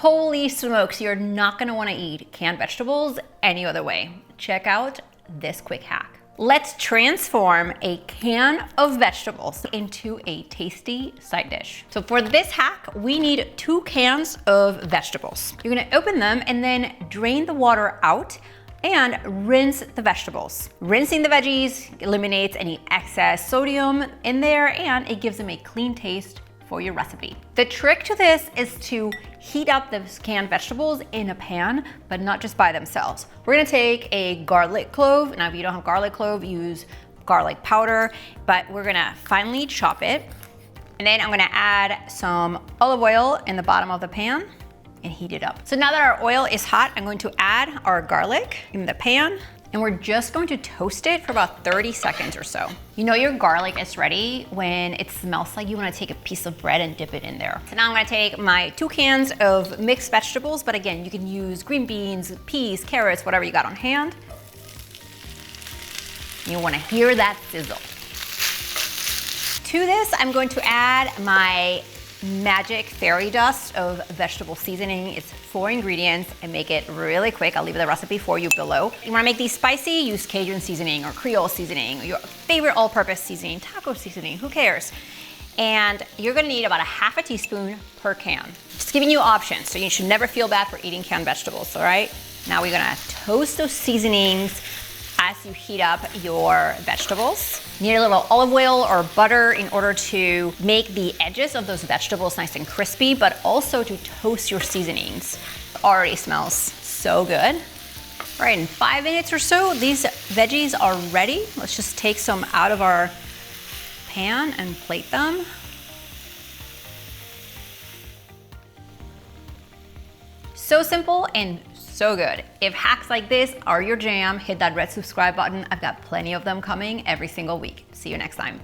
Holy smokes, you're not gonna wanna eat canned vegetables any other way. Check out this quick hack. Let's transform a can of vegetables into a tasty side dish. So for this hack, we need 2 cans of vegetables. You're gonna open them and then drain the water out and rinse the vegetables. Rinsing the veggies eliminates any excess sodium in there and it gives them a clean taste for your recipe. The trick to this is to heat up the canned vegetables in a pan, but not just by themselves. We're gonna take a garlic clove. Now, if you don't have garlic clove, use garlic powder, but we're gonna finely chop it. And then I'm gonna add some olive oil in the bottom of the pan and heat it up. So now that our oil is hot, I'm going to add our garlic in the pan. And we're just going to toast it for about 30 seconds or so. You know your garlic is ready when it smells like you wanna take a piece of bread and dip it in there. So now I'm gonna take my 2 cans of mixed vegetables, but again, you can use green beans, peas, carrots, whatever you got on hand. You wanna hear that sizzle. To this, I'm going to add my magic fairy dust of vegetable seasoning. It's 4 ingredients and make it really quick. I'll leave the recipe for you below. You wanna make these spicy, use Cajun seasoning or Creole seasoning, or your favorite all-purpose seasoning, taco seasoning, who cares? And you're gonna need about a half a teaspoon per can. Just giving you options, so you should never feel bad for eating canned vegetables, all right? Now we're gonna toast those seasonings as you heat up your vegetables. You need a little olive oil or butter in order to make the edges of those vegetables nice and crispy, but also to toast your seasonings. It already smells so good. All right, in 5 minutes or so, these veggies are ready. Let's just take some out of our pan and plate them. So simple and so good. If hacks like this are your jam, hit that red subscribe button. I've got plenty of them coming every single week. See you next time.